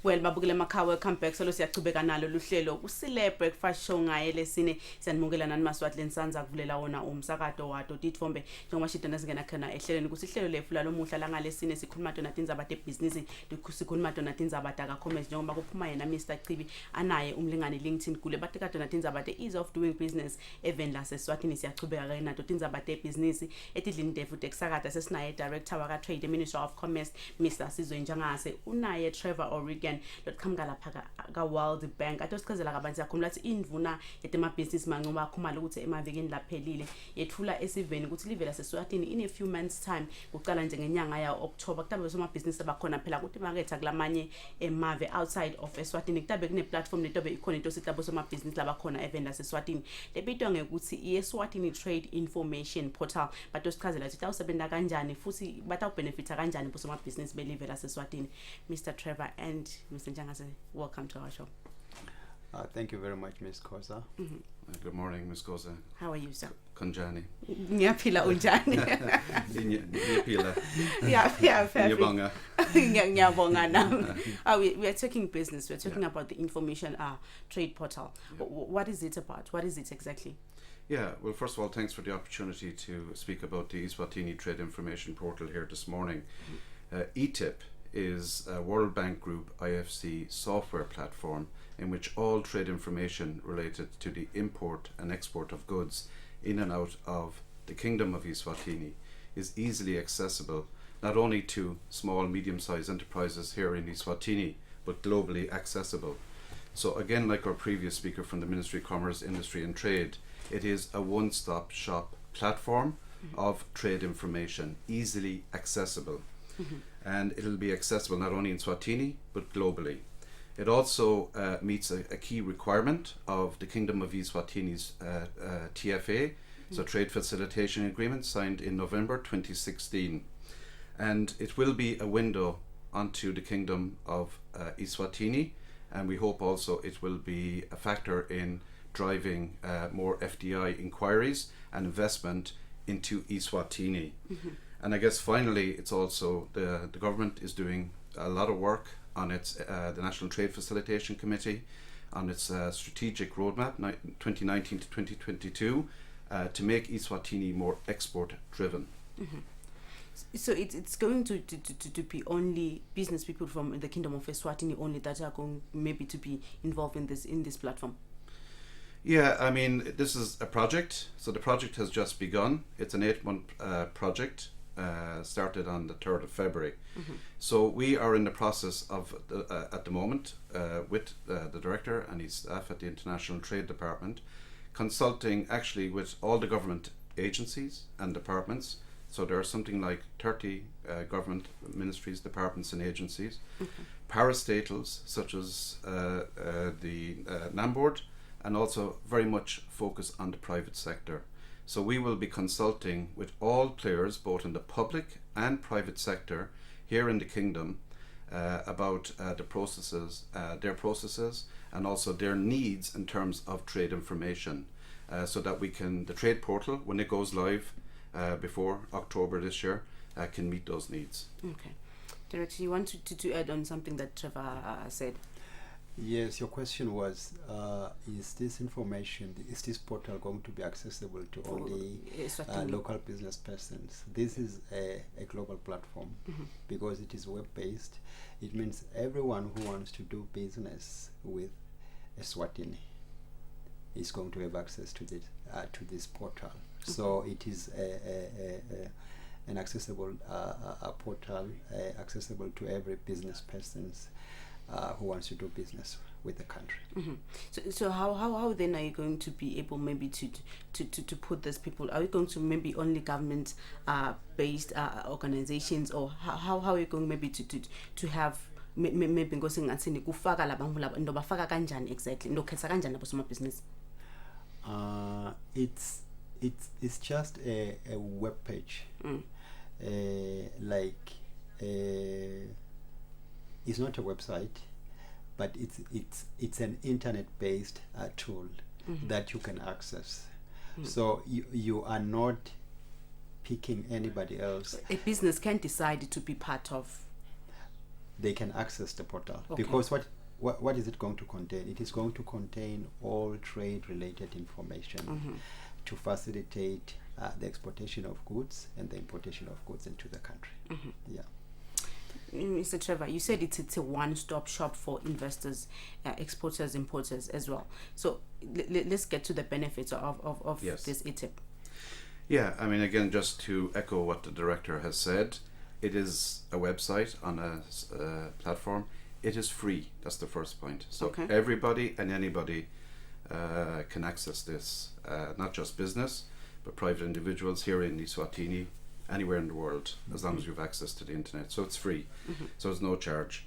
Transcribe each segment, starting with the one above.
Well, babukele makhawe, welcome back. Solo siyachubeka nalo luhlelo Kusile breakfast show ngaye lesine siyanibongela nani maswati lensanza kuvulela wona umsakato wato titfombe njengoba shidana singena khona ehlelweni kusihlelo lefu lalomuhla la ngalesine sikhuluma tona tindzaba tebusiness sikhuluma tona tindzaba taka commerce njengoba kuphuma yena Mr Chibi anaye umlingani LinkedIn kule batika tona tindzaba te ease of doing business even la Eswatini siyachubeka ke nato tindzaba te business etidlini defu tekusakata sesinaye director waka trade ministry of commerce Mr Sizwe Njangase unaye Trevor Oregon lotqhamuka lapha ka World Bank atosichazela kabanzi yakhuluma lathi indvuna yetema business manqoba akhumala ukuthi emavikini laphelile yethula esiveni ukuthi live la Eswatini in a few months time kuqala nje ngenyanga ya October kutabe soma business abakhona phela ukuthi market akulamanye emave outside of Eswatini kutabe kune platform letobe ikhona into sitabo soma business labakhona even la Eswatini lebitwa ngekuthi iEswatini Trade Information Portal batosichazela ukuthi awusebenza kanjani futhi batawubenefita kanjani bosoma business belive la Eswatini. Mr Trevor and Mr Njangase, welcome to our show. Thank you very much, Ms. Kosa. Good morning, Ms. Kosa. How are you, sir? Konjani. Ngiyaphila unjani? Ngiyaphila. Yeah, Ngiyabonga. Ngiyabonga now. We are talking business. We are talking about the information trade portal. Yeah. What is it about? What is it exactly? Yeah, well, first of all, thanks for the opportunity to speak about the Eswatini Trade Information Portal here this morning. ETIP is a World Bank Group IFC software platform in which all trade information related to the import and export of goods in and out of the Kingdom of Eswatini is easily accessible not only to small, medium-sized enterprises here in Eswatini, but globally accessible. So again, like our previous speaker from the Ministry of Commerce, Industry and Trade, it is a one-stop shop platform of trade information, easily accessible. And it'll be accessible not only in Eswatini but globally. It also meets a key requirement of the Kingdom of Eswatini's TFA, so Trade Facilitation Agreement, signed in November 2016. And it will be a window onto the Kingdom of Eswatini, and we hope also it will be a factor in driving more FDI inquiries and investment into Eswatini. And I guess finally, it's also the government is doing a lot of work on its the National Trade Facilitation Committee, on its strategic roadmap 2019 to 2022 to make Eswatini more export driven. So it's going to be only business people from the Kingdom of Eswatini only that are going maybe to be involved in this platform. Yeah, I mean, this is a project. So the project has just begun. It's an 8-month project. Started on the 3rd of February. So we are in the process of at the moment with the director and his staff at the International Trade Department, consulting actually with all the government agencies and departments. So there are something like 30 government ministries, departments and agencies, parastatals such as the NAM board, and also very much focus on the private sector. So we will be consulting with all players, both in the public and private sector here in the Kingdom, about the processes, their processes, and also their needs in terms of trade information, so that we can, the trade portal, when it goes live before October this year, can meet those needs. Okay. Director, you want to add on something that Trevor said? Yes, your question was, is this information, is this portal going to be accessible to only local business persons? This is a global platform because it is web-based. It means everyone who wants to do business with Eswatini is going to have access to this portal. So it is an accessible portal, accessible to every business persons who wants to do business with the country. So how then are you going to be able maybe to put these people? Are you going to maybe only government based organizations, or how are you going maybe to have maybe ngosingathini kufaka labantu laba ndo bafaka kanjani exactly ndo khetha kanjani labo soma business? It's just a web page, it's not a website, but it's an internet-based tool that you can access. So you are not picking anybody else. A business can decide to be part of they can access the portal. Okay. Because what is it going to contain? It is going to contain all trade-related information to facilitate the exportation of goods and the importation of goods into the country. Yeah. Mr. Trevor, you said it's a one-stop shop for investors, exporters, importers as well. So let's get to the benefits of Yes. this ETIP. Yeah, I mean, again, just to echo what the director has said, it is a website on a platform. It is free. That's the first point. So Okay. everybody and anybody can access this, not just business, but private individuals here in Eswatini, anywhere in the world, as long as you have access to the internet. So it's free. So there's no charge.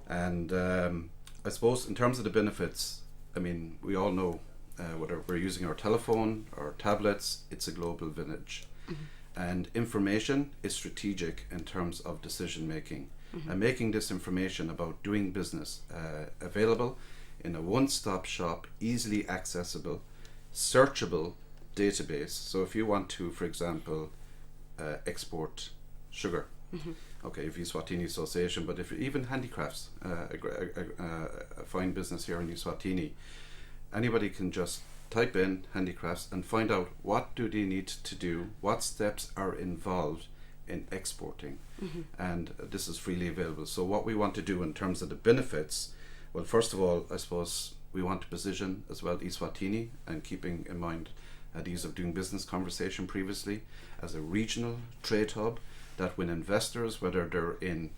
And I suppose in terms of the benefits, I mean, we all know whether we're using our telephone or tablets, it's a global village. And information is strategic in terms of decision making. And making this information about doing business available in a one-stop shop, easily accessible, searchable database. So if you want to, for example, export sugar, okay, if Eswatini Association, but if even handicrafts, a fine business here in Eswatini, anybody can just type in handicrafts and find out what do they need to do, what steps are involved in exporting, and this is freely available. So what we want to do in terms of the benefits, well, first of all, I suppose we want to position as well Eswatini, and keeping in mind the ease of doing business conversation previously, as a regional trade hub, that when investors, whether they're in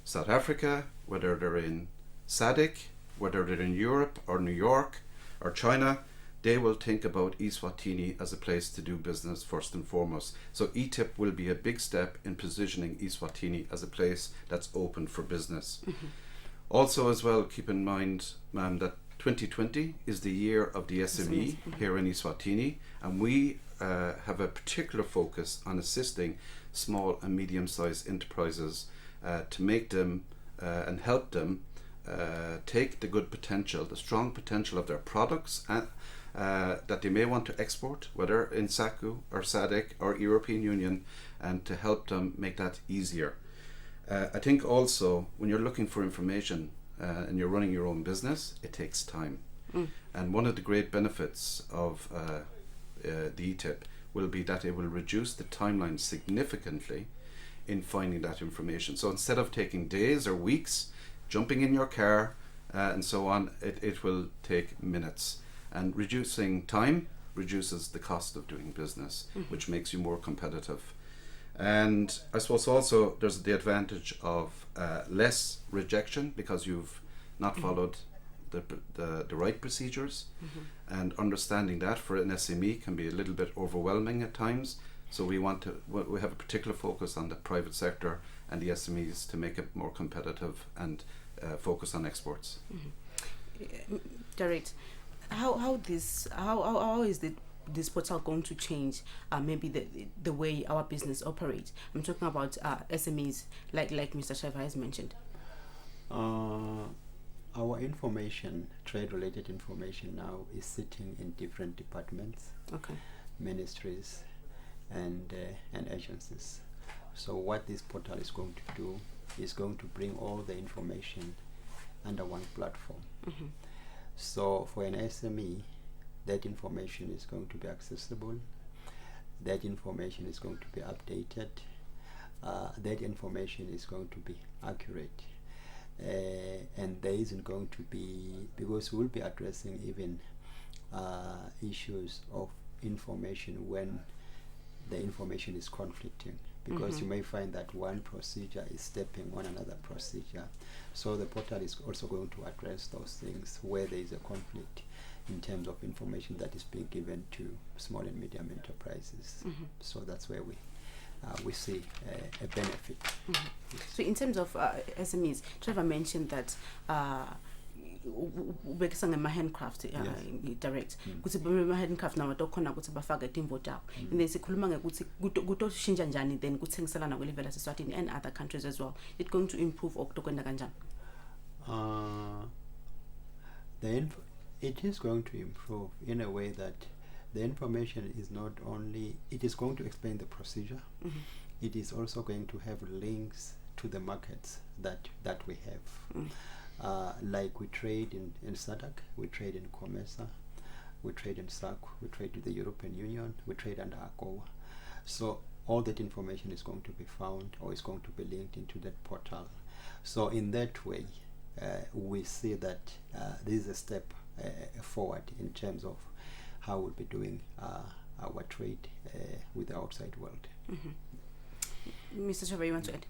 South Africa, whether they're in SADC, whether they're in Europe or New York or China, they will think about Eswatini as a place to do business first and foremost. So ETIP will be a big step in positioning Eswatini as a place that's open for business. Also as well, keep in mind, ma'am, that 2020 is the year of the SME here in Eswatini, and we have a particular focus on assisting small and medium-sized enterprises to make them and help them take the good potential, the strong potential of their products and that they may want to export, whether in SACU or SADC or European Union, and to help them make that easier. I think also when you're looking for information and you're running your own business, it takes time. And one of the great benefits of the ETIP will be that it will reduce the timeline significantly in finding that information. So instead of taking days or weeks, jumping in your car and so on, it will take minutes. And reducing time reduces the cost of doing business, which makes you more competitive. And I suppose also there's the advantage of less rejection, because you've not followed the right procedures, and understanding that for an SME can be a little bit overwhelming at times. So we have a particular focus on the private sector and the SMEs to make it more competitive and focus on exports. Direct. How is this portal going to change maybe the way our business operates? I'm talking about SMEs, like Mr. Trevor has mentioned. Our information, trade-related information now, is sitting in different departments, ministries, and agencies. So what this portal is going to do is going to bring all the information under one platform. So for an SME, that information is going to be accessible, that information is going to be updated, that information is going to be accurate, and there isn't going to be, because we'll be addressing even issues of information when the information is conflicting, because you may find that one procedure is stepping on another procedure. So the portal is also going to address those things where there is a conflict in terms of information that is being given to small and medium enterprises. So that's where we see a benefit. So in terms of SMEs, Trevor mentioned that ubekisa ngema-handcraft direct ukuthi bema-handcraft nawo tokhona ukuthi bafake timbo tabo, and then sikhuluma ngekuthi kutoshintsha njani then kuthengiselana kwelivela laseSwatini and other countries as well. It's going to improve or kutokwenda kanjani? It is going to improve in a way that the information is not only, it is going to explain the procedure, it is also going to have links to the markets that we have. Like we trade in SADC, we trade in COMESA, we trade in SAC, we trade with the European Union, we trade under AGOA. So all that information is going to be found or is going to be linked into that portal. So in that way, we see that this is a step forward in terms of how we'll be doing our trade with the outside world. Mr. Trevor, you want to add?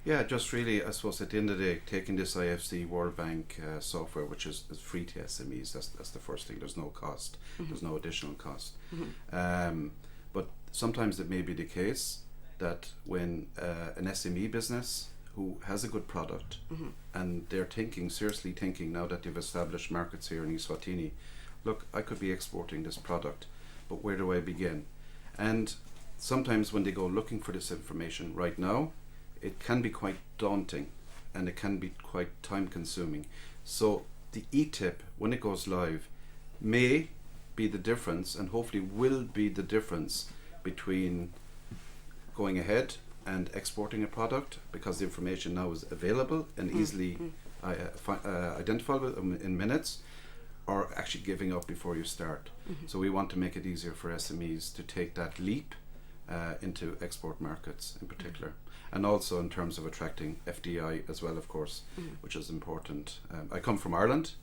Yeah, just really, I suppose at the end of the day, taking this IFC World Bank software, which is free to SMEs, that's the first thing. There's no cost. There's no additional cost. But sometimes it may be the case that when an SME business who has a good product and they're seriously thinking now that they've established markets here in Eswatini, look, I could be exporting this product, but where do I begin? And sometimes when they go looking for this information right now, it can be quite daunting and it can be quite time consuming. So the ETIP, when it goes live, may be the difference, and hopefully will be the difference between going ahead and exporting a product, because the information now is available and easily identifiable in minutes, or actually giving up before you start. So we want to make it easier for SMEs to take that leap into export markets in particular, and also in terms of attracting FDI as well, of course, which is important. I come from Ireland,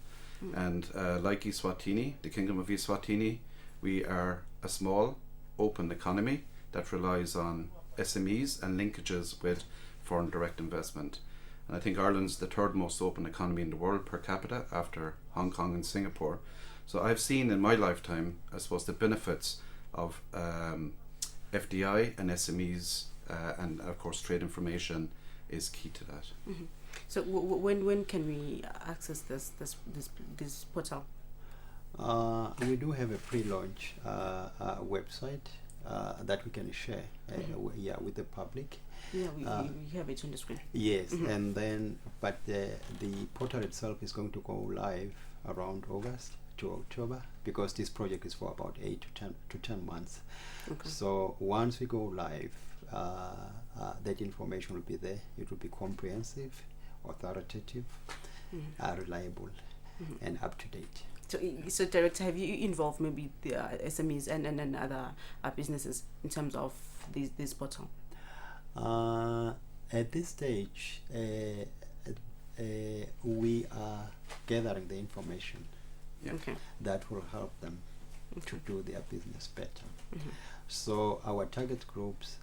and like Eswatini, the Kingdom of Eswatini, we are a small, open economy that relies on SMEs and linkages with foreign direct investment. And I think Ireland's the third most open economy in the world per capita after Hong Kong and Singapore. So I've seen in my lifetime, I suppose, the benefits of FDI and SMEs, and of course trade information is key to that. So when can we access this portal? We do have a pre-launch website that we can share with the public. Yeah, we have it on the screen. Yes, and then but the portal itself is going to go live around August to October, because this project is for about 8 to 10 months. Okay. So once we go live, that information will be there. It will be comprehensive, authoritative, reliable, and up to date. So Director, have you involved maybe the SMEs and other businesses in terms of this portal? At this stage, we are gathering the information that will help them to do their business better. So our target groups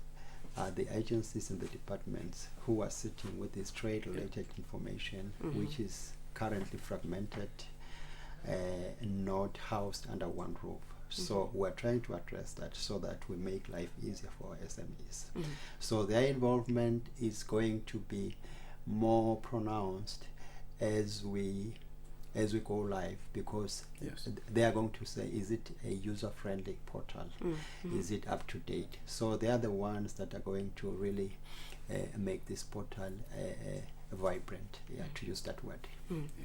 are the agencies and the departments who are sitting with this trade-related information, which is currently fragmented, not housed under one roof. So we're trying to address that so that we make life easier for our SMEs. So their involvement is going to be more pronounced as we go live, because they are going to say, is it a user-friendly portal? Is it up to date? So they are the ones that are going to really make this portal vibrant, to use that word.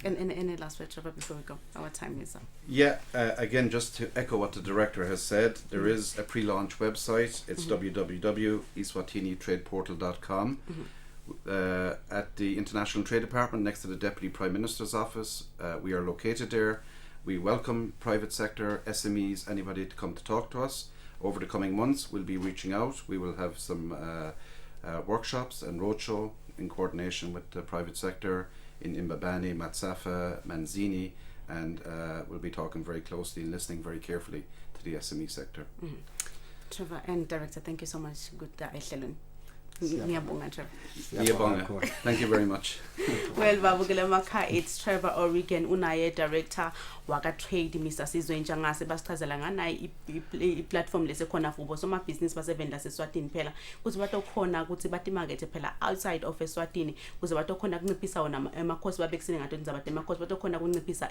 And any last word, Trevor, before we go? Our time is up. Yeah, again, just to echo what the director has said, there is a pre-launch website. It's www.eswatinitradeportal.com. At the International Trade Department, next to the Deputy Prime Minister's office, we are located there. We welcome private sector, SMEs, anybody to come to talk to us. Over the coming months, we'll be reaching out. We will have some workshops and roadshow in coordination with the private sector in Imbabane, Matsafa, Manzini, and we'll be talking very closely and listening very carefully to the SME sector. Trevor and Director, thank you so much. Good Thank you very much. Well, babukele makha, it's Trevor Oregon, unaye director waka trade Mr. Sizwe Njangase basichazela nganayi i-platform lesekhona fubo soma business basevenda seSwatini phela kuze batokhona ukuthi bathi market phela outside of eSwatini kuze batokhona kunciphisa wona emakhosi babekusine ngato nizabade emakhosi batokhona kunciphisa